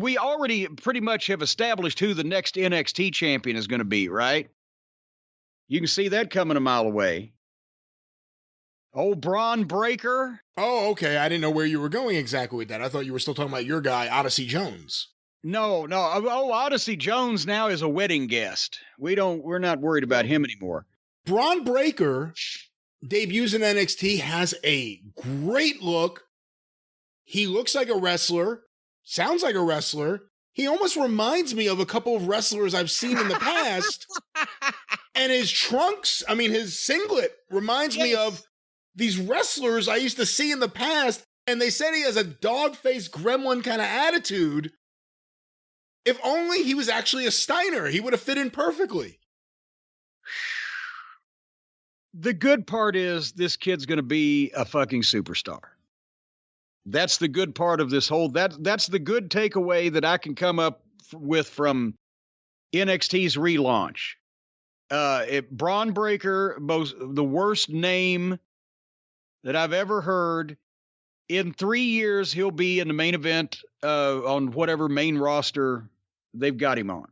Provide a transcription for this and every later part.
we already pretty much have established who the next NXT champion is going to be, right? You can see that coming a mile away. Old Braun Breaker. Oh, okay. I didn't know where you were going exactly with that. I thought you were still talking about your guy, Odyssey Jones. No. Oh, Odyssey Jones now is a wedding guest. We're not worried about him anymore. Braun Breaker debuts in NXT, has a great look. He looks like a wrestler, sounds like a wrestler. He almost reminds me of a couple of wrestlers I've seen in the past. And his his singlet reminds me of these wrestlers I used to see in the past. And they said he has a dog-faced gremlin kind of attitude. If only he was actually a Steiner, he would have fit in perfectly. The good part is this kid's going to be a fucking superstar. That's the good part of this whole, that's the good takeaway that I can come up with from NXT's relaunch. Braun Breaker, the worst name that I've ever heard. In 3 years, he'll be in the main event on whatever main roster they've got him on.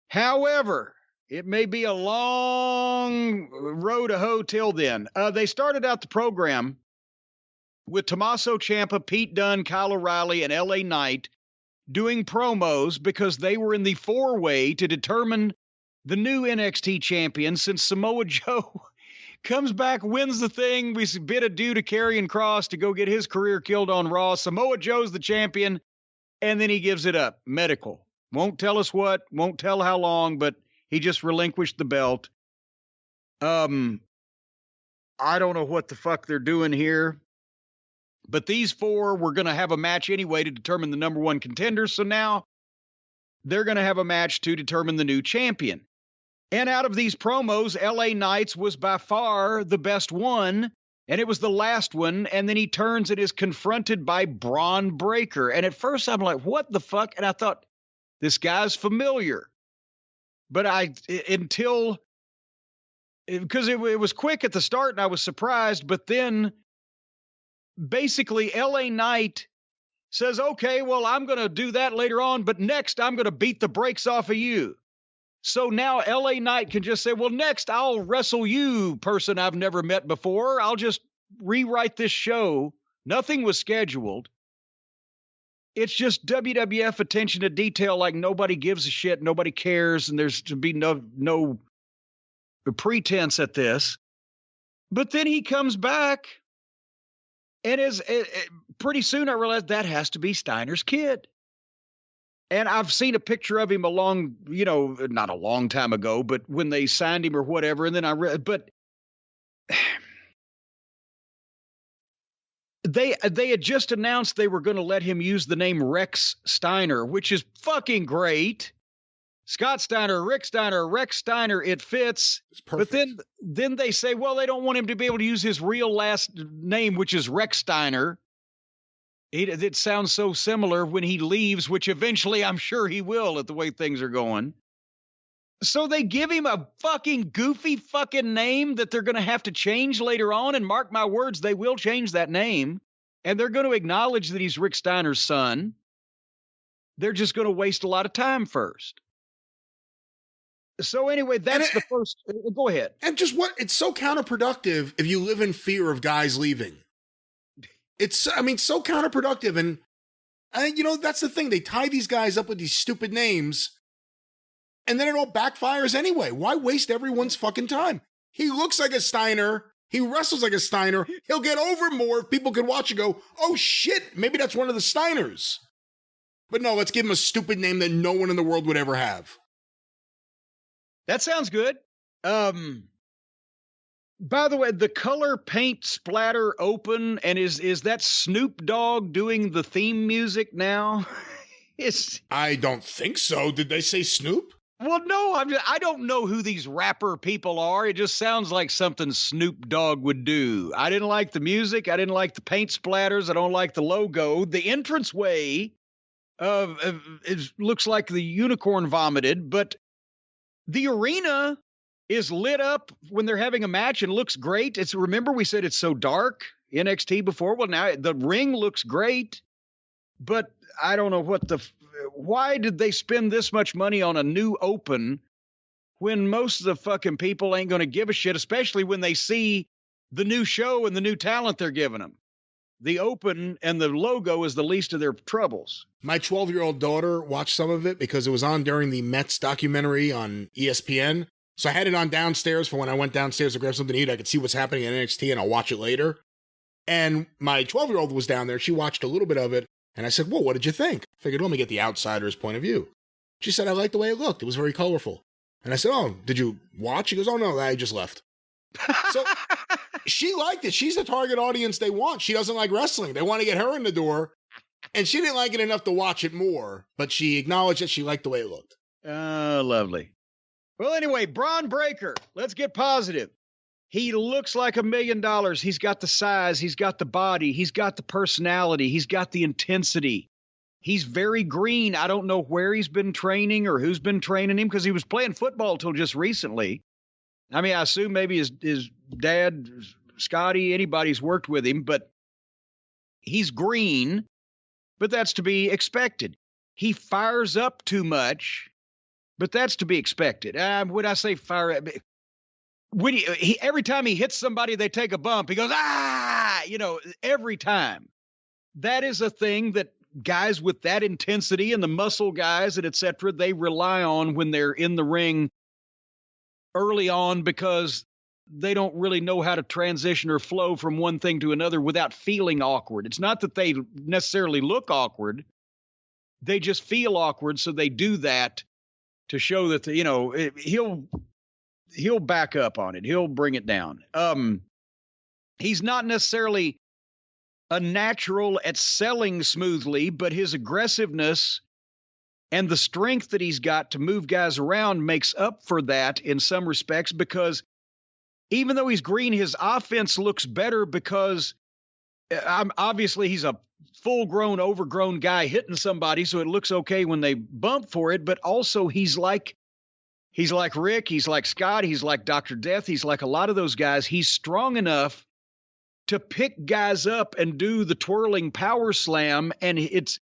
However, it may be a long road to hoe till then. They started out the program with Tommaso Ciampa, Pete Dunne, Kyle O'Reilly, and LA Knight doing promos because they were in the four-way to determine the new NXT champion, since Samoa Joe comes back, wins the thing. We bid adieu to Karrion Kross to go get his career killed on Raw. Samoa Joe's the champion, and then he gives it up. Medical. Won't tell us what, won't tell how long, but he just relinquished the belt. I don't know what the fuck they're doing here. But these four were going to have a match anyway to determine the number one contender. So now they're going to have a match to determine the new champion. And out of these promos, LA Knights was by far the best one. And it was the last one. And then he turns and is confronted by Braun Breaker. And at first I'm like, what the fuck? And I thought, this guy's familiar. But because it was quick at the start and I was surprised. But then basically LA Knight says, okay, well, I'm going to do that later on, but next I'm going to beat the brakes off of you. So now LA Knight can just say, well, next I'll wrestle you, person I've never met before. I'll just rewrite this show. Nothing was scheduled. It's just WWF attention to detail, like nobody gives a shit, nobody cares, and there's to be no pretense at this. But then he comes back. And pretty soon I realized that has to be Steiner's kid. And I've seen a picture of him not a long time ago, but when they signed him or whatever. And then I read, but they had just announced they were going to let him use the name Rex Steiner, which is fucking great. Scott Steiner, Rex Steiner, it fits. But then they say, well, they don't want him to be able to use his real last name, which is Rex Steiner. It sounds so similar when he leaves, which eventually I'm sure he will at the way things are going. So they give him a fucking goofy fucking name that they're going to have to change later on. And mark my words, they will change that name. And they're going to acknowledge that he's Rick Steiner's son. They're just going to waste a lot of time first. So anyway, that's the first. Go ahead. And just it's so counterproductive if you live in fear of guys leaving. It's so counterproductive. And that's the thing. They tie these guys up with these stupid names. And then it all backfires anyway. Why waste everyone's fucking time? He looks like a Steiner. He wrestles like a Steiner. He'll get over more if people could watch and go, oh shit, maybe that's one of the Steiners. But no, let's give him a stupid name that no one in the world would ever have. That sounds good. By the way, the color paint splatter open, and is that Snoop Dogg doing the theme music now? I don't think so. Did they say Snoop? Well, no, I don't know who these rapper people are. It just sounds like something Snoop Dogg would do. I didn't like the music. I didn't like the paint splatters. I don't like the logo. The entranceway looks like the unicorn vomited, but the arena is lit up when they're having a match and looks great. Remember we said it's so dark, NXT before? Well, now the ring looks great, but I don't know why did they spend this much money on a new open when most of the fucking people ain't going to give a shit, especially when they see the new show and the new talent they're giving them? The open and the logo is the least of their troubles. My 12-year-old daughter watched some of it because it was on during the Mets documentary on ESPN. So I had it on downstairs for when I went downstairs to grab something to eat. I could see what's happening in NXT and I'll watch it later. And my 12-year-old was down there. She watched a little bit of it. And I said, well, what did you think? I figured, let me get the outsider's point of view. She said, I liked the way it looked. It was very colorful. And I said, oh, did you watch? She goes, oh, no, I just left. So she liked it. She's the target audience they want. She doesn't like wrestling. They want to get her in the door. And she didn't like it enough to watch it more. But she acknowledged that she liked the way it looked. Oh, lovely. Well, anyway, Braun Breaker. Let's get positive. He looks like $1 million. He's got the size. He's got the body. He's got the personality. He's got the intensity. He's very green. I don't know where he's been training or who's been training him because he was playing football till just recently. I mean, I assume maybe his dad, Scotty, anybody's worked with him, but he's green, but that's to be expected. He fires up too much, but that's to be expected. When I say fire up, every time he hits somebody, they take a bump. He goes, ah, every time. That is a thing that guys with that intensity and the muscle guys and et cetera, they rely on when they're in the ring early on because they don't really know how to transition or flow from one thing to another without feeling awkward. It's not that they necessarily look awkward. They just feel awkward. So they do that to show that, he'll back up on it. He'll bring it down. He's not necessarily a natural at selling smoothly, but his aggressiveness and the strength that he's got to move guys around makes up for that in some respects, because even though he's green, his offense looks better because obviously he's a full-grown, overgrown guy hitting somebody, so it looks okay when they bump for it, but also he's like Rick, he's like Scott, he's like Dr. Death, he's like a lot of those guys. He's strong enough to pick guys up and do the twirling power slam, and it's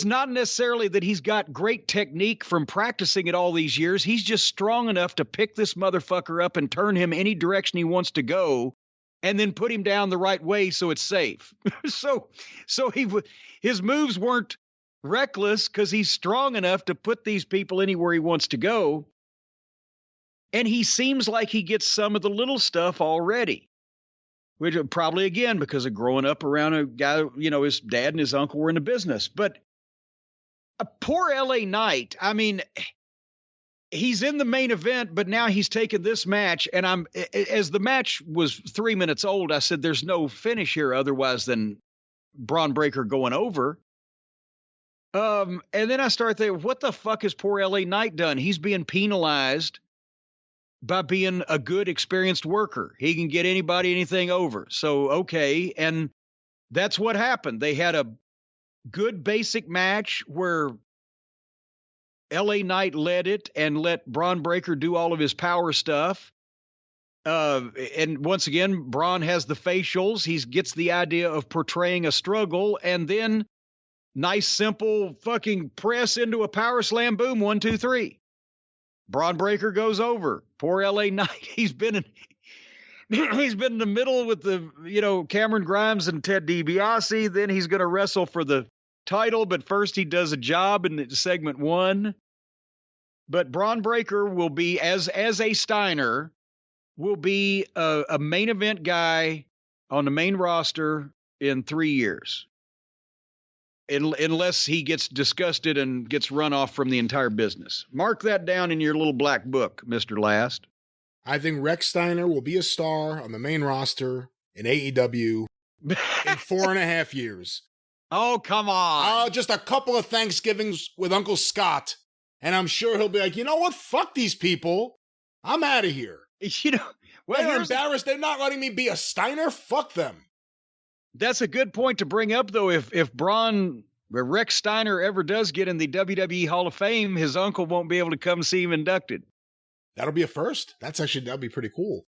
not necessarily that he's got great technique from practicing it all these years. He's just strong enough to pick this motherfucker up and turn him any direction he wants to go and then put him down the right way so it's safe. so his moves weren't reckless because he's strong enough to put these people anywhere he wants to go. And he seems like he gets some of the little stuff already. Which probably, again, because of growing up around a guy, his dad and his uncle were in the business. But a poor LA Knight, I mean, he's in the main event, but now he's taken this match. And as the match was 3 minutes old, I said, there's no finish here otherwise than Braun Breaker going over. And then I start thinking, what the fuck has poor LA Knight done? He's being penalized by being a good, experienced worker. He can get anybody, anything over. So, okay. And that's what happened. They had a good basic match where LA Knight led it and let Braun Breaker do all of his power stuff. And once again, Braun has the facials. He gets the idea of portraying a struggle, and then nice, simple fucking press into a power slam. Boom. 1, 2, 3. Braun Breaker goes over. Poor LA Knight. He's been in the middle with the, Cameron Grimes and Ted DiBiase. Then he's going to wrestle for the title, but first he does a job in segment 1. But Braun Breaker will be, as a Steiner, will be a main event guy on the main roster in 3 years. Unless he gets disgusted and gets run off from the entire business. Mark that down in your little black book, Mr. Last. I think Rex Steiner will be a star on the main roster in AEW in 4.5 years. Oh, come on. Just a couple of Thanksgivings with Uncle Scott, and I'm sure he'll be like, you know what? Fuck these people. I'm out of here. They're embarrassed. They're not letting me be a Steiner. Fuck them. That's a good point to bring up, though. If Rex Steiner ever does get in the WWE Hall of Fame, his uncle won't be able to come see him inducted. That'll be a first. That'll be pretty cool.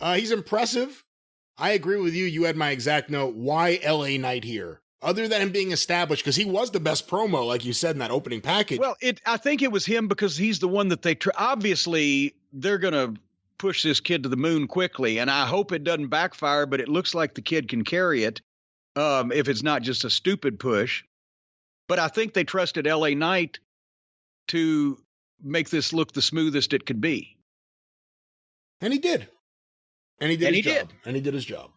He's impressive. I agree with you. You had my exact note. Why LA Knight here? other than him being established, because he was the best promo, like you said, in that opening package. Well, I think it was him because he's the one that obviously they're going to push this kid to the moon quickly. And I hope it doesn't backfire, but it looks like the kid can carry it. If it's not just a stupid push. But I think they trusted LA Knight to make this look the smoothest it could be. And he did. And he did his job. And he did his job.